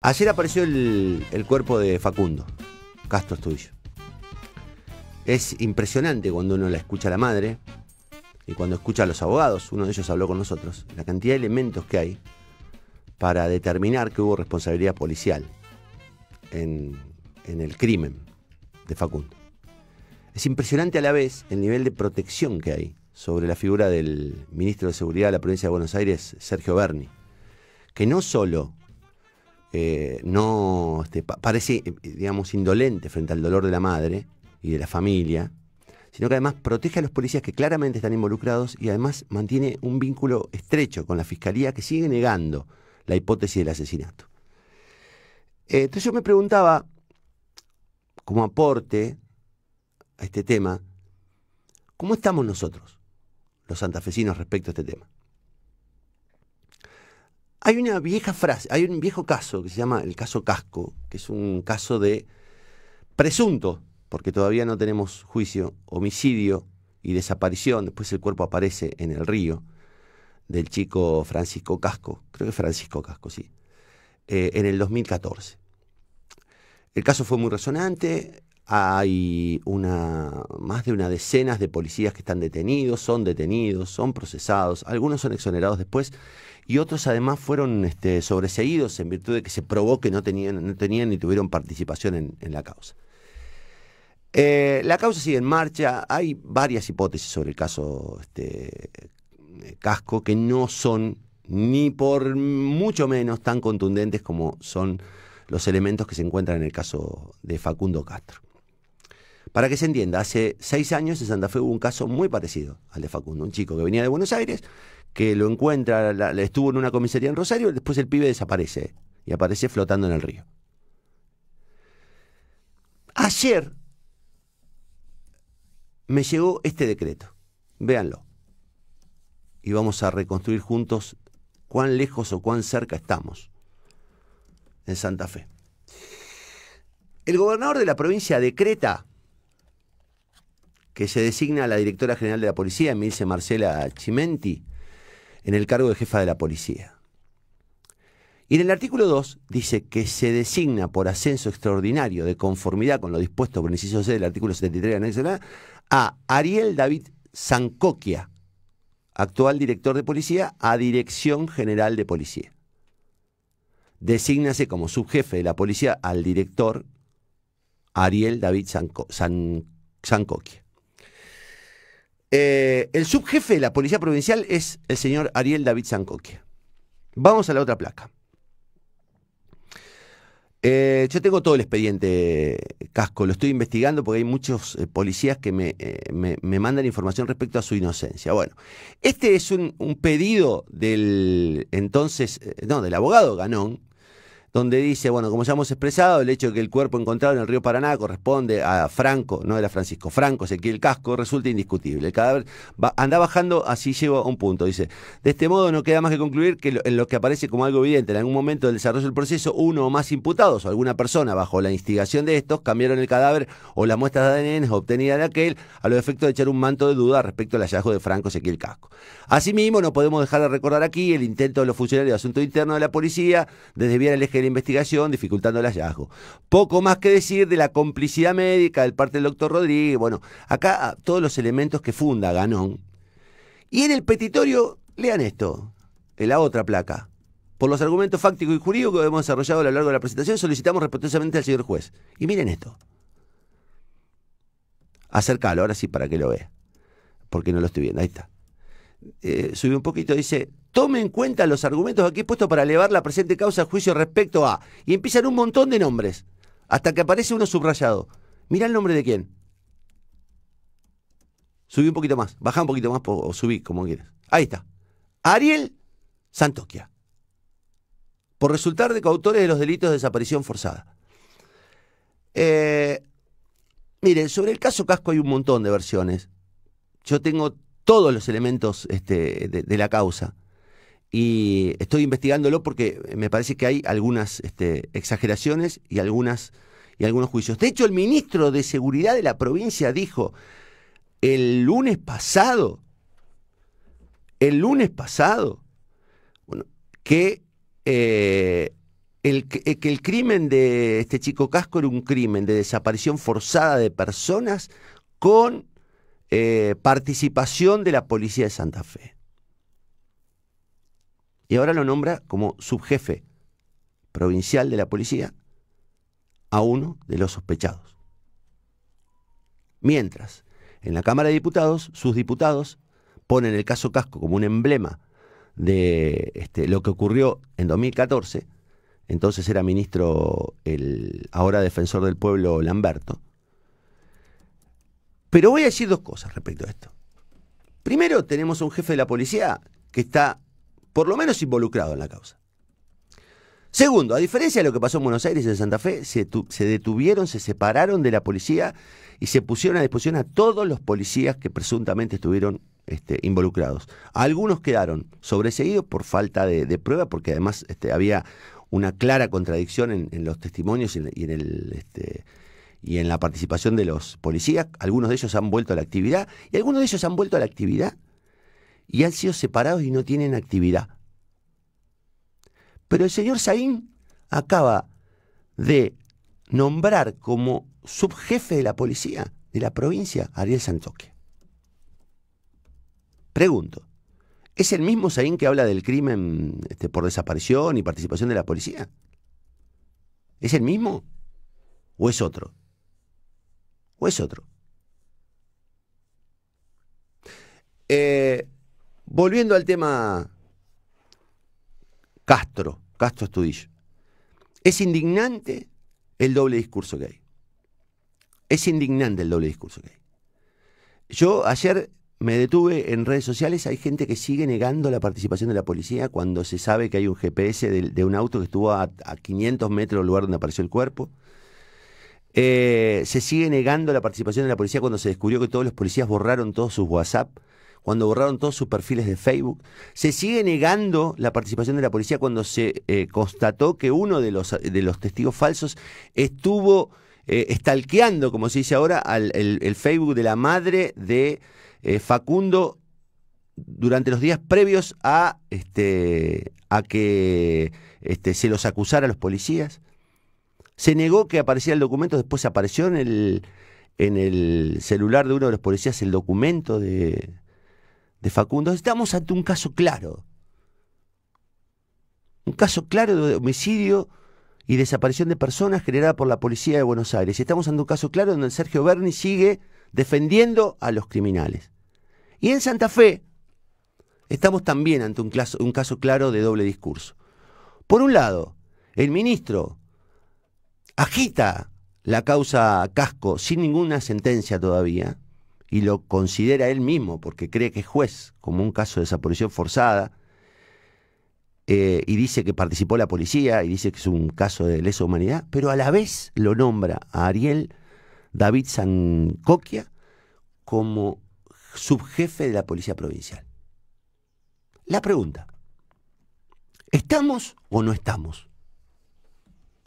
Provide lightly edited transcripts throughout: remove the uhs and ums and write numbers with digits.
Ayer apareció el cuerpo de Facundo Castro Estudillo. Es impresionante cuando uno la escucha a la madre y cuando escucha a los abogados. Uno de ellos habló con nosotros. La cantidad de elementos que hay para determinar que hubo responsabilidad policial en el crimen de Facundo. Es impresionante a la vez el nivel de protección que hay sobre la figura del ministro de Seguridad de la provincia de Buenos Aires, Sergio Berni, que no solo parece, digamos, indolente frente al dolor de la madre y de la familia, sino que además protege a los policías que claramente están involucrados y además mantiene un vínculo estrecho con la fiscalía que sigue negando la hipótesis del asesinato. Entonces yo me preguntaba, como aporte a este tema, ¿cómo estamos nosotros, los santafesinos, respecto a este tema? Hay una vieja frase, hay un viejo caso que se llama el caso Casco, que es un caso de presunto, porque todavía no tenemos juicio, homicidio y desaparición. Después el cuerpo aparece en el río del chico Francisco Casco, creo que Francisco Casco, sí, en el 2014. El caso fue muy resonante, hay más de una decena de policías que están detenidos, son procesados, algunos son exonerados después y otros además fueron sobreseídos en virtud de que se probó que no tenían ni tuvieron participación en la causa. La causa sigue en marcha, hay varias hipótesis sobre el caso Casco que no son ni por mucho menos tan contundentes como son los elementos que se encuentran en el caso de Facundo Castro. Para que se entienda, hace 6 años en Santa Fe hubo un caso muy parecido al de Facundo, un chico que venía de Buenos Aires, que lo encuentra, estuvo en una comisaría en Rosario, después el pibe desaparece y aparece flotando en el río. Ayer me llegó este decreto, véanlo, y vamos a reconstruir juntos cuán lejos o cuán cerca estamos en Santa Fe. El gobernador de la provincia decreta que se designa a la directora general de la policía, Emilce Marcela Chimenti, en el cargo de jefa de la policía. Y en el artículo 2 dice que se designa por ascenso extraordinario de conformidad con lo dispuesto por el inciso C del artículo 73 de la a Ariel David Zancoquia, actual director de policía, a Dirección General de Policía. Desígnase como subjefe de la policía al director Ariel David Zancoquia. El subjefe de la policía provincial es el señor Ariel David Zancoquia. Vamos a la otra placa. Yo tengo todo el expediente Casco, lo estoy investigando porque hay muchos policías que me mandan información respecto a su inocencia. Bueno, este es un pedido del abogado Ganón, donde dice, bueno, como ya hemos expresado, el hecho de que el cuerpo encontrado en el río Paraná corresponde a Franco, no era Francisco, Franco Ezequiel Casco, resulta indiscutible. El cadáver anda bajando, así llego a un punto. Dice, de este modo no queda más que concluir que en lo que aparece como algo evidente, en algún momento del desarrollo del proceso, uno o más imputados o alguna persona bajo la instigación de estos cambiaron el cadáver o las muestras de ADN obtenidas de aquel a los efectos de echar un manto de duda respecto al hallazgo de Franco Ezequiel Casco. Asimismo, no podemos dejar de recordar aquí el intento de los funcionarios de asunto interno de la policía de desviar el eje de la investigación, dificultando el hallazgo. Poco más que decir de la complicidad médica del parte del doctor Rodríguez. Bueno, acá todos los elementos que funda Ganón. Y en el petitorio, lean esto, en la otra placa. Por los argumentos fácticos y jurídicos que hemos desarrollado a lo largo de la presentación, solicitamos respetuosamente al señor juez. Y miren esto. Acércalo, ahora sí, para que lo vea. Porque no lo estoy viendo, ahí está. Subí un poquito, dice, tome en cuenta los argumentos aquí puestos para elevar la presente causa a juicio respecto a... Y empiezan un montón de nombres, hasta que aparece uno subrayado. Mirá el nombre de quién. Subí un poquito más, bajá un poquito más o subí, como quieras. Ahí está. Ariel Zancoquia. Por resultar de coautores de los delitos de desaparición forzada. Miren, sobre el caso Casco hay un montón de versiones. Yo tengo todos los elementos de la causa y estoy investigándolo porque me parece que hay algunas exageraciones y algunos juicios. De hecho, el ministro de Seguridad de la provincia dijo el lunes pasado, bueno, que que el crimen de este chico Casco era un crimen de desaparición forzada de personas con participación de la policía de Santa Fe. Y ahora lo nombra como subjefe provincial de la policía a uno de los sospechados. Mientras, en la Cámara de Diputados, sus diputados ponen el caso Casco como un emblema de lo que ocurrió en 2014, entonces era ministro el ahora defensor del pueblo Lamberto. Pero voy a decir dos cosas respecto a esto. Primero, tenemos a un jefe de la policía que está por lo menos involucrado en la causa. Segundo, a diferencia de lo que pasó en Buenos Aires y en Santa Fe, se detuvieron, se separaron de la policía y se pusieron a disposición a todos los policías que presuntamente estuvieron involucrados. Algunos quedaron sobreseídos por falta de prueba, porque además había una clara contradicción en los testimonios y en la participación de los policías. Algunos de ellos han vuelto a la actividad y algunos de ellos han vuelto a la actividad y han sido separados y no tienen actividad. Pero el señor Saín acaba de nombrar como subjefe de la policía de la provincia a Ariel Santoquia. Pregunto, ¿es el mismo Saín que habla del crimen por desaparición y participación de la policía? ¿Es el mismo? ¿O es otro? ¿O es otro? Volviendo al tema Castro Astudillo. Es indignante el doble discurso que hay. Es indignante el doble discurso que hay. Yo ayer me detuve en redes sociales, hay gente que sigue negando la participación de la policía cuando se sabe que hay un GPS de un auto que estuvo a 500 metros del lugar donde apareció el cuerpo. Se sigue negando la participación de la policía cuando se descubrió que todos los policías borraron todos sus WhatsApp, cuando borraron todos sus perfiles de Facebook. Se sigue negando la participación de la policía cuando se constató que uno de los testigos falsos estuvo stalkeando, como se dice ahora, el Facebook de la madre de Facundo durante los días previos a que se los acusara a los policías. Se negó que apareciera el documento, después apareció en el celular de uno de los policías el documento de Facundo. Estamos ante un caso claro. Un caso claro de homicidio y desaparición de personas generada por la policía de Buenos Aires. Estamos ante un caso claro donde el Sergio Berni sigue defendiendo a los criminales. Y en Santa Fe estamos también ante un caso claro de doble discurso. Por un lado, el ministro agita la causa Casco sin ninguna sentencia todavía, y lo considera él mismo porque cree que es juez, como un caso de desaparición forzada, y dice que participó la policía, y dice que es un caso de lesa humanidad, pero a la vez lo nombra a Ariel David Santoquia como subjefe de la policía provincial. La pregunta, ¿estamos o no estamos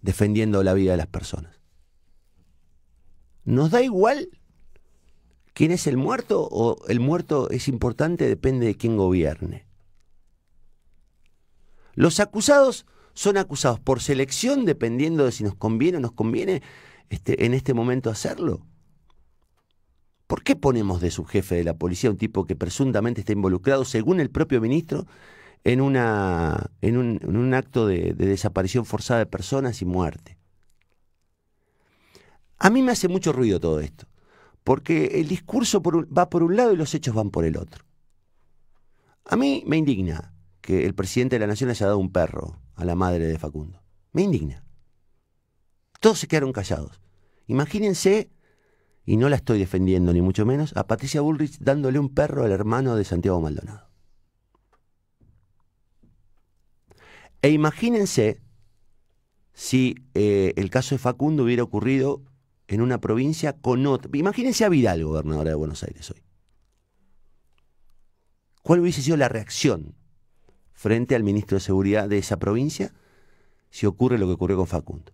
defendiendo la vida de las personas? ¿Nos da igual quién es el muerto o el muerto es importante? Depende de quién gobierne. Los acusados son acusados por selección dependiendo de si nos conviene o nos conviene en este momento hacerlo. ¿Por qué ponemos de subjefe de la policía a un tipo que presuntamente está involucrado, según el propio ministro, en un acto de desaparición forzada de personas y muerte? A mí me hace mucho ruido todo esto, porque el discurso va por un lado y los hechos van por el otro. A mí me indigna que el presidente de la Nación haya dado un perro a la madre de Facundo. Me indigna. Todos se quedaron callados. Imagínense, y no la estoy defendiendo ni mucho menos, a Patricia Bullrich dándole un perro al hermano de Santiago Maldonado. E imagínense si el caso de Facundo hubiera ocurrido en una provincia con otra. Imagínense a Vidal, gobernadora de Buenos Aires hoy. ¿Cuál hubiese sido la reacción frente al ministro de Seguridad de esa provincia si ocurre lo que ocurrió con Facundo?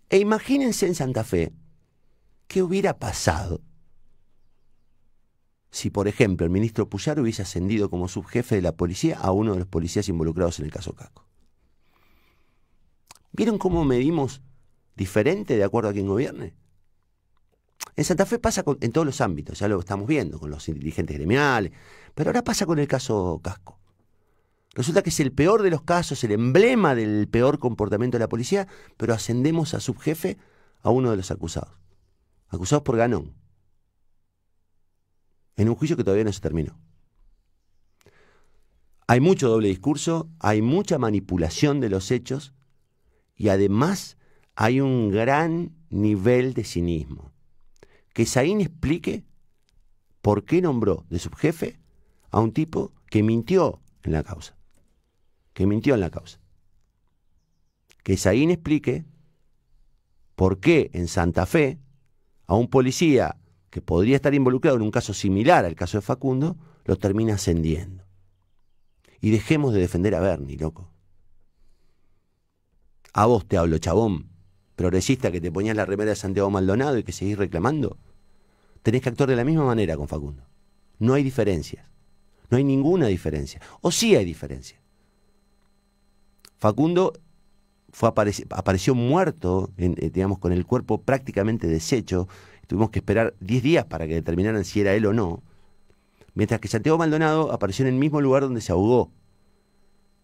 E imagínense en Santa Fe qué hubiera pasado si, por ejemplo, el ministro Puyaro hubiese ascendido como subjefe de la policía a uno de los policías involucrados en el caso Casco. ¿Vieron cómo medimos diferente de acuerdo a quién gobierne? En Santa Fe pasa en todos los ámbitos, ya lo estamos viendo, con los dirigentes gremiales, pero ahora pasa con el caso Casco. Resulta que es el peor de los casos, el emblema del peor comportamiento de la policía, pero ascendemos a subjefe a uno de los acusados. Acusados por Ganón. En un juicio que todavía no se terminó. Hay mucho doble discurso, hay mucha manipulación de los hechos y además hay un gran nivel de cinismo. Que Saín explique por qué nombró de subjefe a un tipo que mintió en la causa. Que Saín explique por qué en Santa Fe a un policía que podría estar involucrado en un caso similar al caso de Facundo, lo termina ascendiendo. Y dejemos de defender a Bernie, loco. A vos te hablo, chabón, progresista que te ponías la remera de Santiago Maldonado y que seguís reclamando. Tenés que actuar de la misma manera con Facundo. No hay diferencias. No hay ninguna diferencia. O sí hay diferencia. Facundo apareció muerto, digamos, con el cuerpo prácticamente deshecho. Tuvimos que esperar 10 días para que determinaran si era él o no. Mientras que Santiago Maldonado apareció en el mismo lugar donde se ahogó.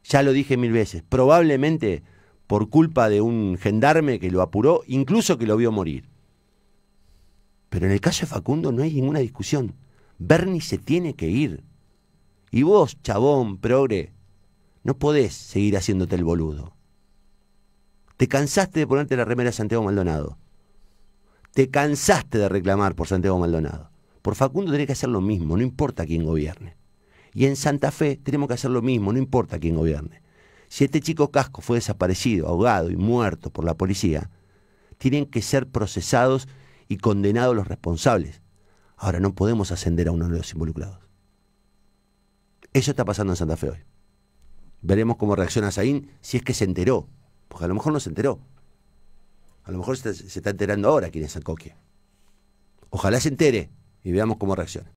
Ya lo dije 1000 veces. Probablemente por culpa de un gendarme que lo apuró, incluso que lo vio morir. Pero en el caso de Facundo no hay ninguna discusión. Bernie se tiene que ir. Y vos, chabón, progre, no podés seguir haciéndote el boludo. Te cansaste de ponerte la remera de Santiago Maldonado. Te cansaste de reclamar por Santiago Maldonado. Por Facundo tenés que hacer lo mismo, no importa quién gobierne. Y en Santa Fe tenemos que hacer lo mismo, no importa quién gobierne. Si este chico Casco fue desaparecido, ahogado y muerto por la policía, tienen que ser procesados y condenados los responsables. Ahora no podemos ascender a uno de los involucrados. Eso está pasando en Santa Fe hoy. Veremos cómo reacciona Saín, si es que se enteró. Porque a lo mejor no se enteró. A lo mejor se está enterando ahora quién es Sancoquia. Ojalá se entere y veamos cómo reacciona.